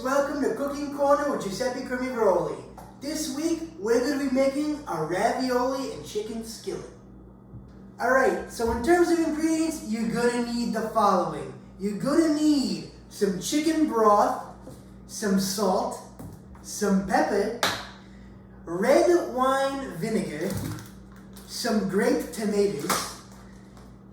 Welcome to Cooking Corner with Giuseppe CrimiVaroli. This week, we're going to be making a ravioli and chicken skillet. Alright, so in terms of ingredients, you're going to need the following. You're going to need some chicken broth, some salt, some pepper, red wine vinegar, some grape tomatoes,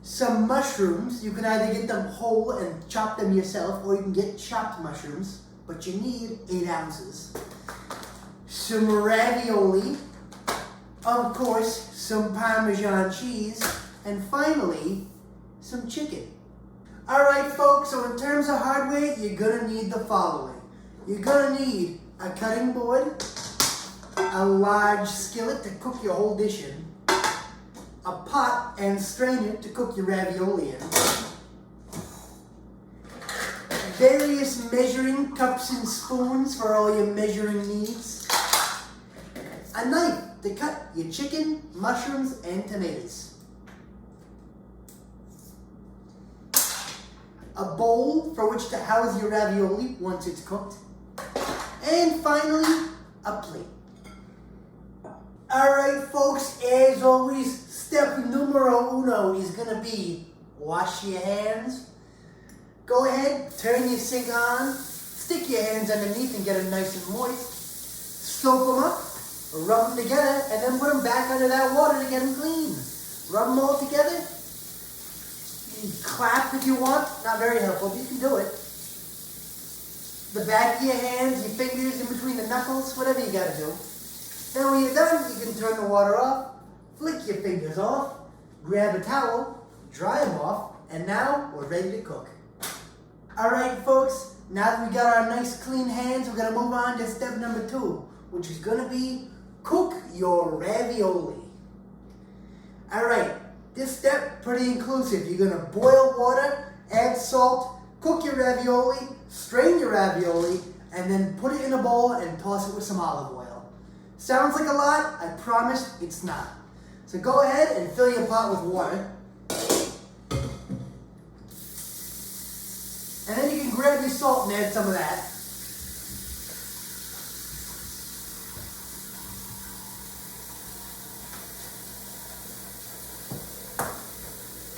some mushrooms. You can either get them whole and chop them yourself, or you can get chopped mushrooms, but you need 8 ounces. Some ravioli, of course, some Parmesan cheese, and finally, some chicken. Alright folks, so in terms of hardware, you're gonna need the following. You're gonna need a cutting board, a large skillet to cook your whole dish in, a pot and strainer to cook your ravioli in, various measuring cups and spoons for all your measuring needs, a knife to cut your chicken, mushrooms, and tomatoes, a bowl for which to house your ravioli once it's cooked, and finally, a plate. Alright folks, as always, step numero uno is going to be wash your hands. Go ahead, turn your sink on, stick your hands underneath and get them nice and moist. Soap them up, rub them together, and then put them back under that water to get them clean. Rub them all together. You can clap if you want, not very helpful, but you can do it. The back of your hands, your fingers in between the knuckles, whatever you got to do. Then when you're done, you can turn the water off, flick your fingers off, grab a towel, dry them off, and now we're ready to cook. Alright folks, now that we got our nice clean hands, we're going to move on to step number 2, which is going to be cook your ravioli. Alright, this step, pretty inclusive. You're going to boil water, add salt, cook your ravioli, strain your ravioli, and then put it in a bowl and toss it with some olive oil. Sounds like a lot, I promise it's not. So go ahead and fill your pot with water. And then you can grab your salt and add some of that.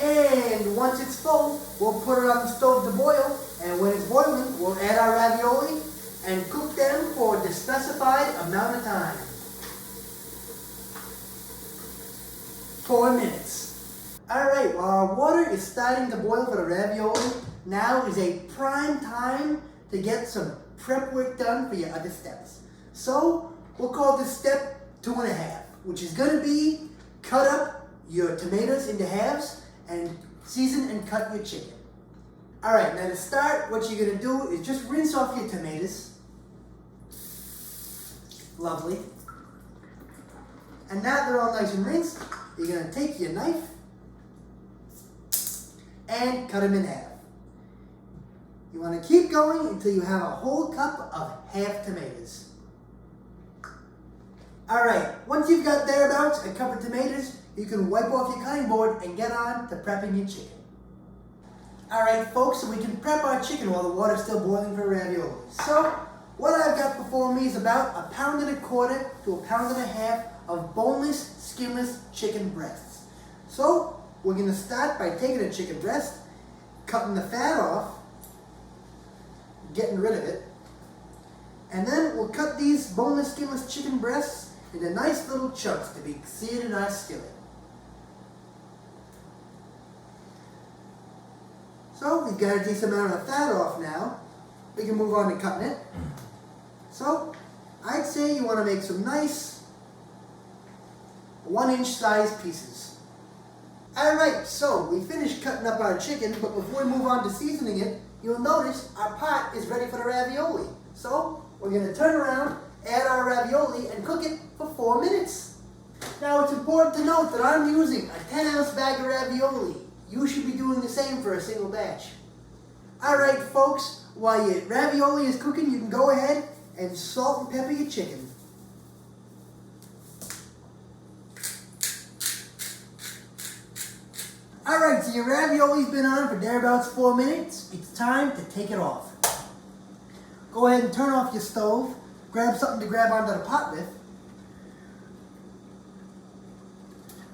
And once it's full, we'll put it on the stove to boil. And when it's boiling, we'll add our ravioli and cook them for the specified amount of time. 4 minutes. Alright, while our water is starting to boil for the ravioli, now is a prime time to get some prep work done for your other steps. So, we'll call this step 2.5, which is going to be cut up your tomatoes into halves and season and cut your chicken. Alright, now to start, what you're going to do is just rinse off your tomatoes. Lovely. And now that they're all nice and rinsed, you're going to take your knife and cut them in half. You want to keep going until you have a whole cup of half tomatoes. Alright, once you've got thereabouts a cup of tomatoes, you can wipe off your cutting board and get on to prepping your chicken. Alright folks, so we can prep our chicken while the water's still boiling for ravioli. So, what I've got before me is about 1.25 pounds to 1.5 pounds of boneless, skinless chicken breasts. So, we're going to start by taking a chicken breast, cutting the fat off, getting rid of it, and then we'll cut these boneless, skinless chicken breasts into nice little chunks to be seared in our skillet. So we've got a decent amount of fat off now. We can move on to cutting it. So I'd say you want to make some nice 1-inch size pieces. Alright, so we finished cutting up our chicken, but before we move on to seasoning it, you'll notice our pot is ready for the ravioli. So we're going to turn around, add our ravioli, and cook it for for 4 minutes. Now it's important to note that I'm using a 10-ounce bag of ravioli. You should be doing the same for a single batch. Alright folks, while your ravioli is cooking, you can go ahead and salt and pepper your chicken. Alright, so your ravioli's been on for thereabouts 4 minutes. It's time to take it off. Go ahead and turn off your stove. Grab something to grab onto the pot with.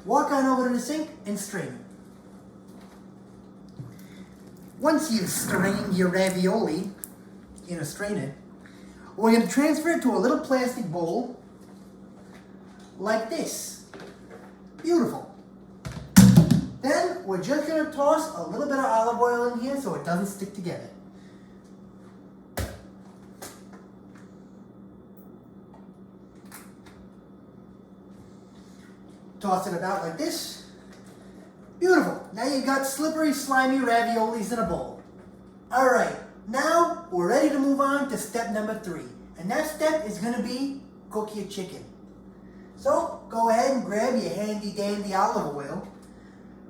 Walk on over to the sink and strain it. Once you've strained your ravioli, you're going to strain it, we're going to transfer it to a little plastic bowl like this. Beautiful. Then we're just going to toss a little bit of olive oil in here so it doesn't stick together. Toss it about like this. Beautiful. Now you've got slippery, slimy raviolis in a bowl. Alright, now we're ready to move on to step number 3. And that step is going to be cook your chicken. So go ahead and grab your handy dandy olive oil.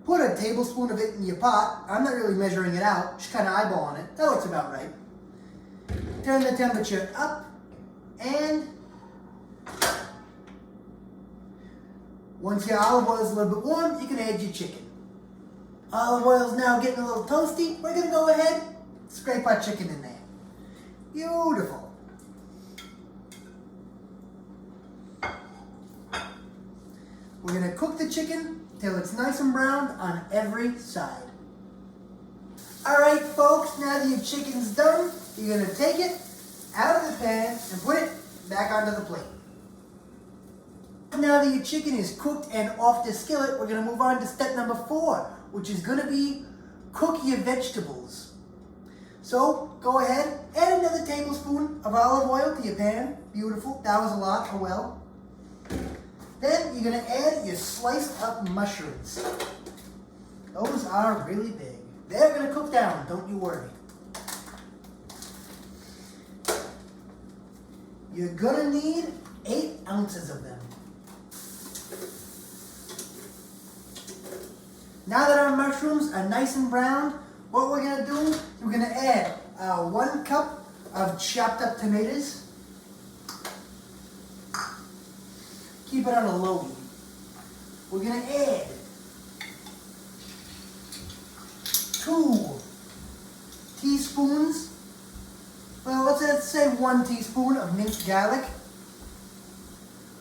Put a tablespoon of it in your pot. I'm not really measuring it out, just kind of eyeballing it. That looks about right. Turn the temperature up and once your olive oil is a little bit warm, you can add your chicken. Olive oil is now getting a little toasty. We're going to go ahead and scrape our chicken in there. Beautiful. We're going to cook the chicken till it's nice and brown on every side. Alright folks, now that your chicken's done, you're going to take it out of the pan and put it back onto the plate. Now that your chicken is cooked and off the skillet, we're going to move on to step number 4, which is going to be cook your vegetables. So go ahead, add another tablespoon of olive oil to your pan. Beautiful. That was a lot. Oh well. Then you're going to add your sliced up mushrooms. Those are really big. They're going to cook down, don't you worry. You're going to need 8 ounces of them. Now that our mushrooms are nice and brown, what we're going to do is we're going to add 1 cup of chopped up tomatoes. Keep it on a low heat. We're going to add 2 teaspoons, well let's say 1 teaspoon of minced garlic.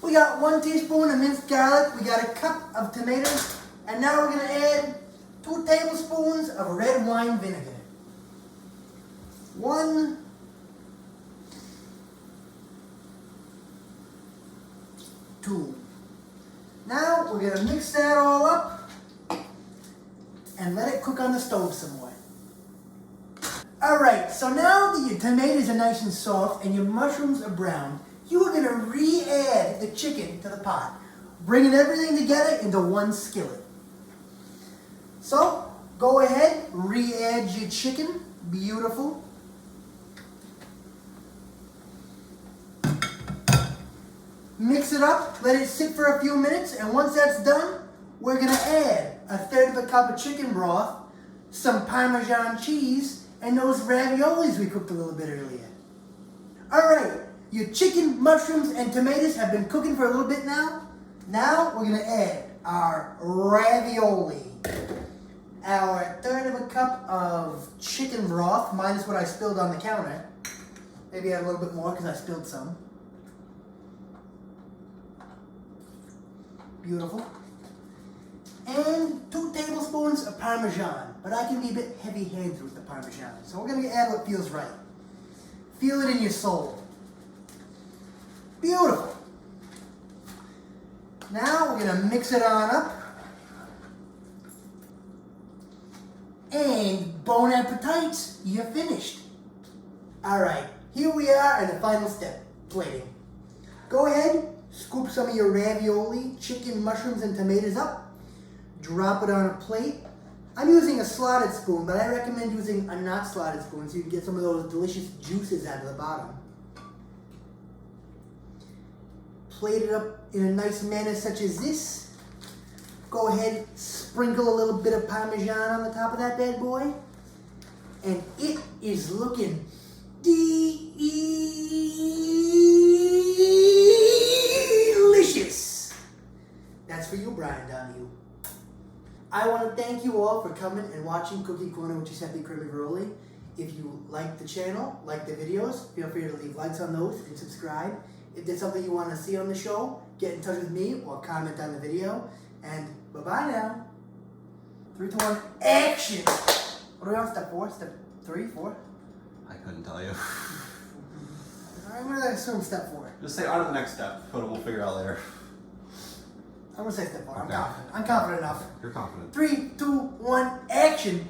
We got 1 teaspoon of minced garlic, we got a cup of tomatoes, and now we're going to add 2 tablespoons of red wine vinegar. 1, 2. Now we're going to mix that all up and let it cook on the stove some more. Alright, so now that your tomatoes are nice and soft and your mushrooms are brown, you are going to re-add the chicken to the pot, bringing everything together into one skillet. So, go ahead, re-add your chicken. Beautiful. Mix it up, let it sit for a few minutes, and once that's done, we're going to add 1/3 of a cup of chicken broth, some Parmesan cheese, and those raviolis we cooked a little bit earlier. Alright, your chicken, mushrooms, and tomatoes have been cooking for a little bit now. Now we're going to add our ravioli. Our 1/3 of a cup of chicken broth, minus what I spilled on the counter. Maybe add a little bit more because I spilled some. Beautiful. And 2 tablespoons of Parmesan. But I can be a bit heavy-handed with the Parmesan. So we're going to add what feels right. Feel it in your soul. Beautiful. Now we're going to mix it on up. And bon appétit, you're finished. Alright, here we are in the final step, plating. Go ahead, scoop some of your ravioli, chicken, mushrooms, and tomatoes up. Drop it on a plate. I'm using a slotted spoon, but I recommend using a not slotted spoon so you can get some of those delicious juices out of the bottom. plate it up in a nice manner such as this. Go ahead, sprinkle a little bit of Parmesan on the top of that bad boy. And it is looking delicious. That's for you, Brian Donahue. I want to thank you all for coming and watching Cookie Corner with Giuseppe CrimiVaroli. If you like the channel, like the videos, feel free to leave likes on those and subscribe. If there's something you want to see on the show, get in touch with me or comment on the video. And bye-bye now. 3, 2, 1, action! What are we on? Step 4? Step 3, 4? I couldn't tell you. I'm going to assume step 4. Just say on to the next step, but we'll figure it out later. I'm going to say step 4. Okay. I'm confident enough. You're confident. 3, 2, 1, action!